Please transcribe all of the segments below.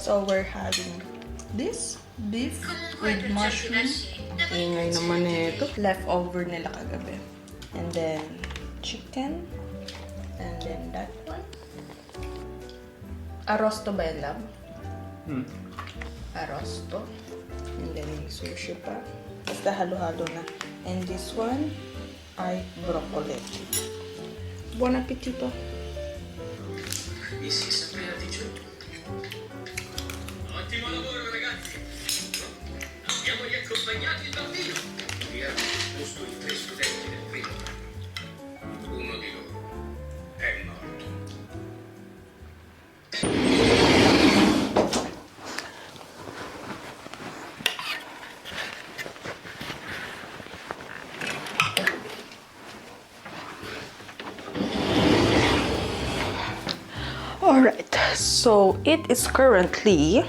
So we're having this beef with mushroom. Ingay naman ito. Leftover nila kagabi. And then chicken. And then that one. Arrosto ba yan, love? Arrosto. And then sushi pa. Basta halo-halo na. And this one ay broccoli. Buon appetito! Ottimo lavoro ragazzi! Abbiamo riaccompagnato il bambino! Abbiamo posto i 3 studenti del primo. Uno di loro è morto. Alright, so it is currently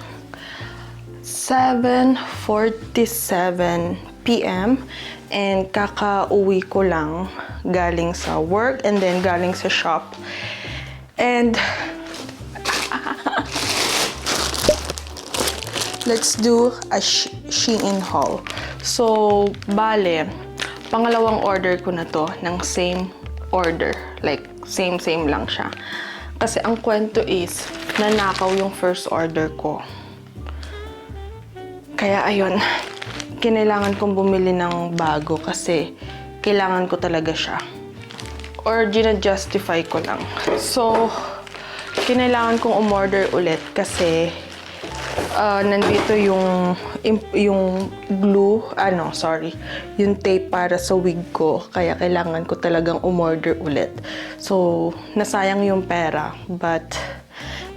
7:47 p.m. and kakauwi ko lang galing sa work and then galing sa shop. And let's do a Shein haul. So, bale, pangalawang order ko na to ng same order. Like, same lang siya. Kasi ang kwento is, nanakaw yung first order ko. Kaya ayun, kinailangan kong bumili ng bago kasi kailangan ko talaga siya. Or gina-justify ko lang. So, kinailangan kong umorder ulit kasi nandito yung glue, yung tape para sa wig ko. Kaya kailangan ko talagang umorder ulit. So, nasayang yung pera. But,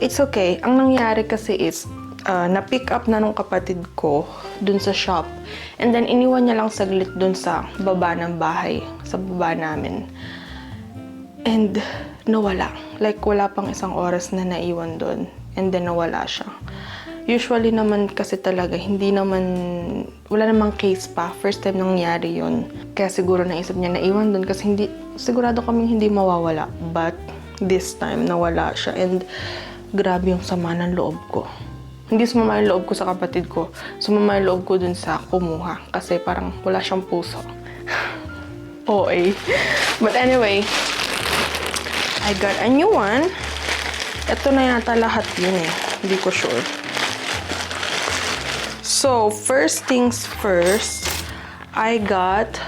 it's okay. Ang nangyari kasi is, na-pick up na nung kapatid ko dun sa shop. And then, iniwan niya lang saglit dun sa baba ng bahay. Sa baba namin. And, nawala. Like, wala pang isang oras na naiwan dun. And then, nawala siya. Usually naman kasi talaga, wala namang case pa. First time nangyari yun. Kaya siguro naisip niya naiwan dun kasi sigurado kaming hindi mawawala. But, this time, nawala siya. And, grabe yung sama ng loob ko. Hindi sumama yung loob ko sa kapatid ko. Sumama yung loob ko dun sa kumuha. Kasi parang wala siyang puso. OA. But anyway, I got a new one. Ito na yata lahat yun eh. Hindi ko sure. So, first things first, I got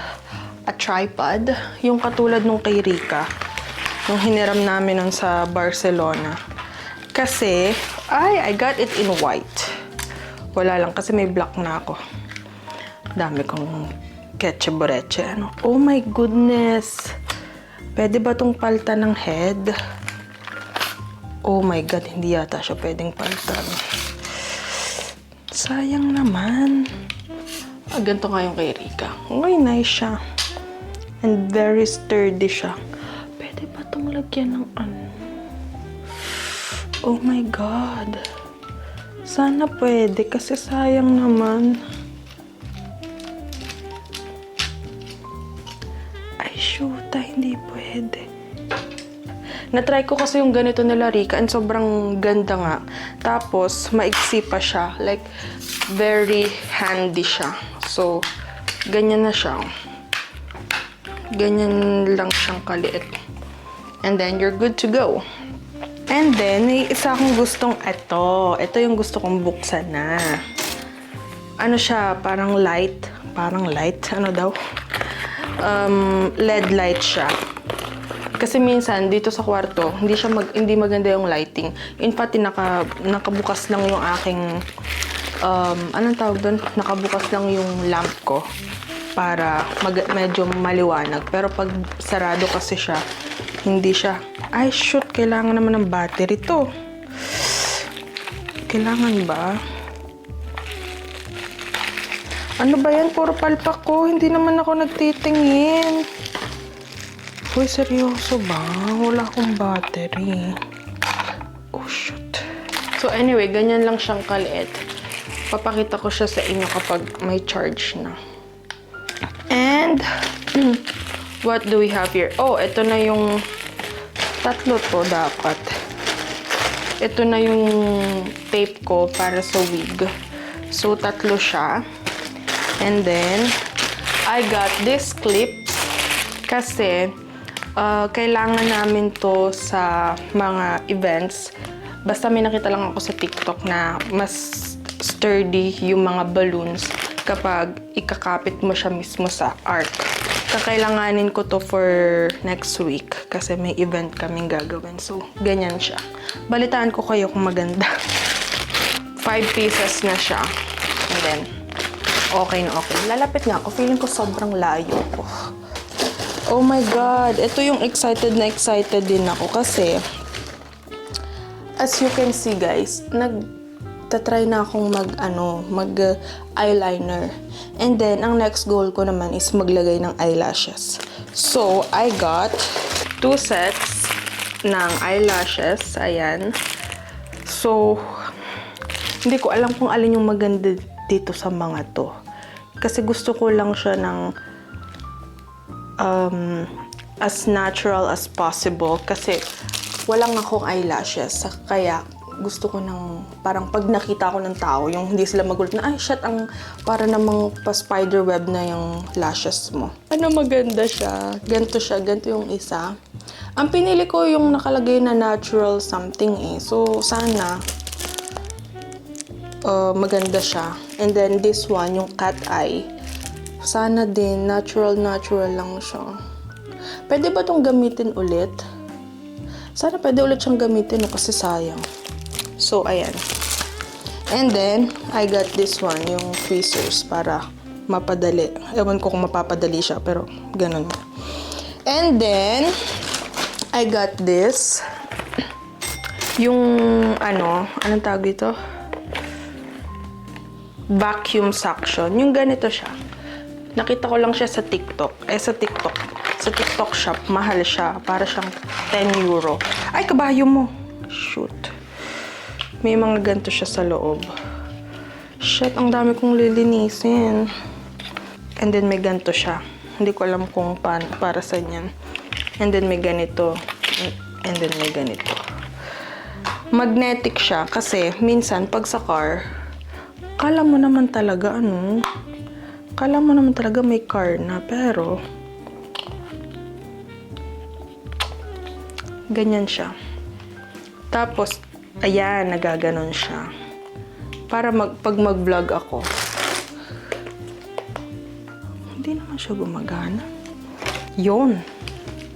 a tripod. Yung katulad nung kay Rika. Yung hiniram namin nun sa Barcelona. Kasi, I got it in white. Wala lang kasi may black na ako. Dami kong ketchup-boreche. Oh my goodness! Pwede ba tong paltan ng head? Oh my God, hindi yata siya pwedeng paltan. Sayang naman. Ganito nga yung kay Rika. Okay, nice siya. And very sturdy siya. Pwede ba itong lagyan ng Oh my God. Sana pwede kasi sayang naman. Ay, shoota, hindi pwede. Na-try ko kasi yung ganito nila Rika and sobrang ganda nga. Tapos, maiksi pa siya. Like, very handy siya. So, ganyan na siya. Ganyan lang siyang kaliit. And then, you're good to go. And then, may isa akong gustong ito. Ito yung gusto kong buksan na. Ano siya? Parang light. Parang light. Ano daw? LED light siya. Kasi minsan dito sa kwarto, hindi maganda yung lighting. In fact, nakabukas lang yung aking anong tawag doon? Nakabukas lang yung lamp ko para medyo maliwanag. Pero pag sarado kasi siya, hindi siya. Ay, shoot, kailangan naman ng battery to. Kailangan ba? Ano ba yan? Puro palpak ko. Hindi naman ako nagtitingin. Uy, seryoso ba? Wala akong battery. Oh, shoot. So, anyway, ganyan lang siyang kaliit. Papakita ko siya sa inyo kapag may charge na. And, what do we have here? Oh, ito na yung tatlo to dapat. Ito na yung tape ko para sa wig. So, tatlo siya. And then, I got this clips kasi kailangan namin to sa mga events. Basta may nakita lang ako sa TikTok na mas sturdy yung mga balloons kapag ikakapit mo siya mismo sa arc. Kakailanganin ko to for next week kasi may event kaming gagawin. So, ganyan siya. Balitaan ko kayo kung maganda. 5 pieces na siya. And then, okay na okay. Lalapit nga ako. Feeling ko sobrang layo ko. Oh my God. Ito yung excited din ako kasi as you can see guys, nagtatry na akong mag-eyeliner. And then, ang next goal ko naman is maglagay ng eyelashes. So, I got 2 sets ng eyelashes. Ayan. So, hindi ko alam kung alin yung maganda dito sa mga to. Kasi gusto ko lang siya ng as natural as possible. Kasi walang akong eyelashes. Kaya, gusto ko ng, parang pag nakita ko ng tao, yung hindi sila magulat na, ay, shit, ang para namang pa-spiderweb na yung lashes mo. Ano, maganda siya. Ganito siya. Ganito yung isa. Ang pinili ko yung nakalagay na natural something eh. So, sana maganda siya. And then, this one, yung cat eye. Sana din, natural lang siya. Pwede ba itong gamitin ulit? Sana pwede ulit siyang gamitin kasi sayang. So, ayan. And then, I got this one, yung tweezers para mapadali. Ewan ko kung mapapadali siya, pero ganun. And then, I got this. Yung, anong tawag ito? Vacuum suction. Yung ganito siya. Nakita ko lang siya sa TikTok. Sa TikTok shop, mahal siya. Para siyang 10 euro. Ay, kabayo mo. Shoot. May mga ganito siya sa loob. Shit, ang dami kong lilinisin. And then may ganito siya. Hindi ko alam kung para sa yan. And then may ganito. And then may ganito. Magnetic siya kasi minsan pag sa car, kala mo naman talaga may car na, pero ganyan siya. Tapos, ayan, nagaganon siya. Para pag mag-vlog ako. Hindi naman siya gumagana. Yun.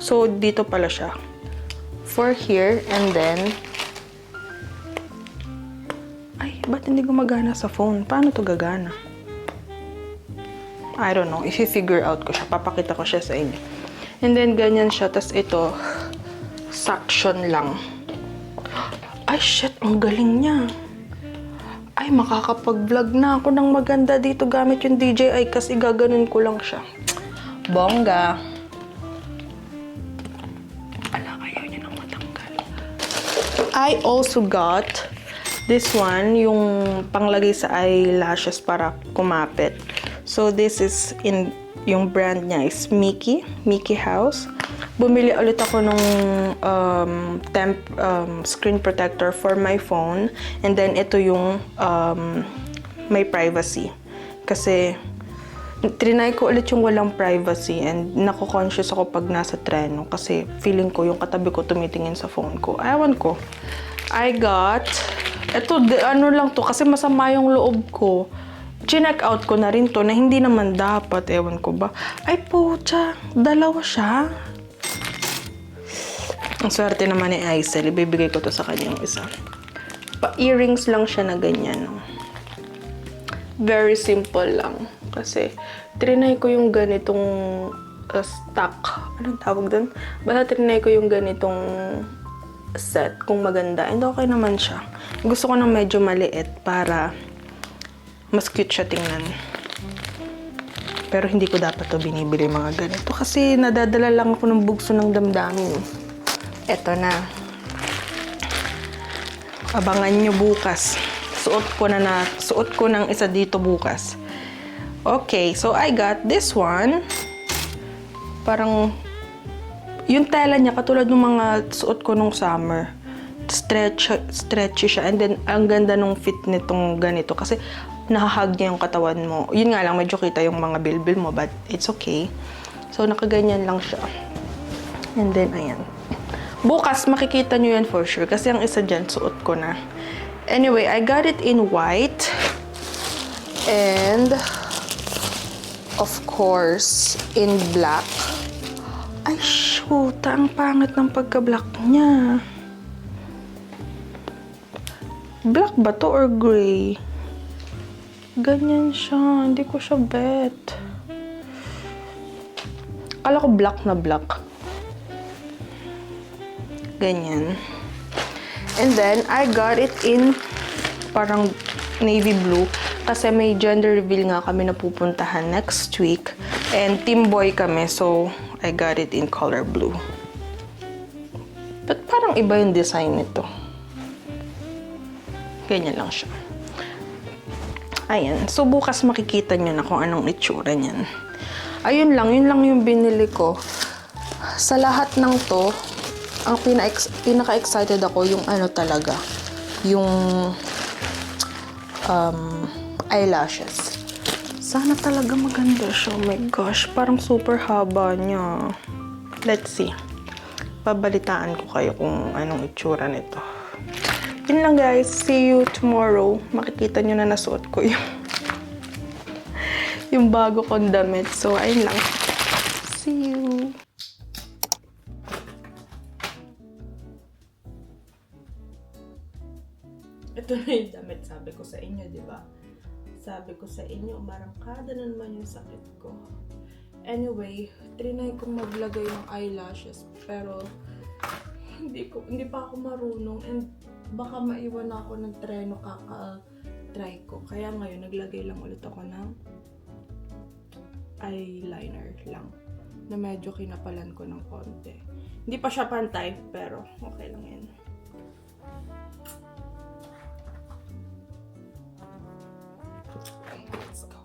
So, dito pala siya. For here, and then, ay, ba't hindi gumagana sa phone? Paano to gagana? I don't know. I-figure out ko siya. Papakita ko siya sa inyo. And then, ganyan siya. Tapos ito, suction lang. Ay, shit. Ang galing niya. Ay, makakapag-vlog na ako ng maganda dito gamit yung DJI kasi gaganon ko lang siya. Bongga. Ala, ayaw niya nang matanggal. I also got this one, yung panglagay sa eyelashes para kumapit. So, this is yung brand niya is Mickey House. Bumili ulit ako ng screen protector for my phone. And then, ito yung may privacy. Kasi, trinay ko ulit yung walang privacy and nako-conscious ako pag nasa treno. Kasi, feeling ko yung katabi ko tumitingin sa phone ko. Ewan ko. I got, ito, lang to, kasi masama yung loob ko. Chinek out ko na rin to na hindi naman dapat. Ewan ko ba. Ay, pucha. Dalawa siya. Ang swerte naman ni Aisel, ibibigay ko to sa kanyang isa. Pa-earrings lang siya na ganyan. No? Very simple lang. Kasi, trinay ko yung ganitong stock. Anong tawag doon? Basta trinay ko yung ganitong set kung maganda. And okay naman siya. Gusto ko ng medyo maliit para mas cute siya tingnan. Pero hindi ko dapat to binibili mga ganito. Kasi nadadala lang ako ng bugso ng damdamin. Eto na. Abangan nyo bukas. Suot ko ng isa dito bukas. Okay, so I got this one. Parang, yung tela niya, katulad ng mga suot ko nung summer. Stretchy siya. And then, ang ganda nung fit nitong ganito. Kasi, nahahag niya yung katawan mo. Yun nga lang, medyo kita yung mga bilbil mo. But, it's okay. So, nakaganyan lang siya. And then, ayan. Bukas, makikita nyo yan for sure. Kasi ang isa dyan, suot ko na. Anyway, I got it in white. And, of course, in black. Ay, shoot. Ang pangit ng pagka-black niya. Black ba to or gray? Ganyan siya. Hindi ko siya bet. Akala ko black na black. Ganyan. And then, I got it in parang navy blue. Kasi may gender reveal nga kami na pupuntahan next week. And team boy kami. So, I got it in color blue. But parang iba yung design nito. Ganyan lang siya. Ayan. So, bukas makikita nyo na kung anong itsura niyan. Ayun lang. Yun lang yung binili ko. Sa lahat ng to, ang pinaka-excited ako yung ano talaga. Yung eyelashes. Sana talaga maganda siya. Oh my gosh. Parang super haba niya. Let's see. Babalitaan ko kayo kung anong itsura nito. Yun lang guys. See you tomorrow. Makikita nyo na nasuot ko yung bago kong damit. So, ayun lang. See you. Ito na yung damit, sabi ko sa inyo, di ba? Sabi ko sa inyo, umarangkada na naman yung sakit ko. Anyway, trinay kong maglagay ng eyelashes, pero hindi pa ako marunong and baka maiwan ako ng treno kaka-try ko. Kaya ngayon, naglagay lang ulit ako ng eyeliner lang na medyo kinapalan ko ng konti. Hindi pa siya pantay, pero okay lang yan. Let's go.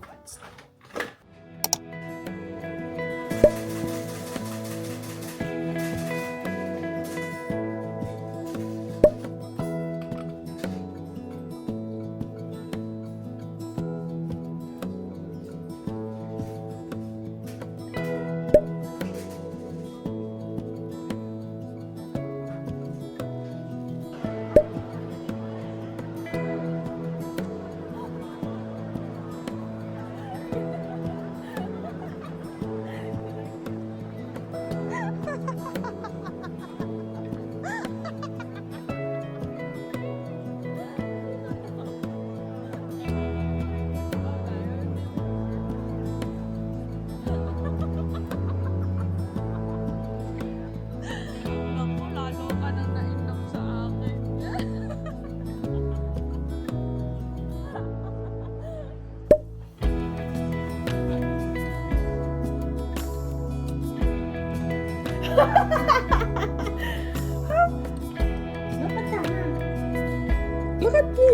Look at me.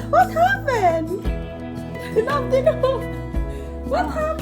What happened? What happened?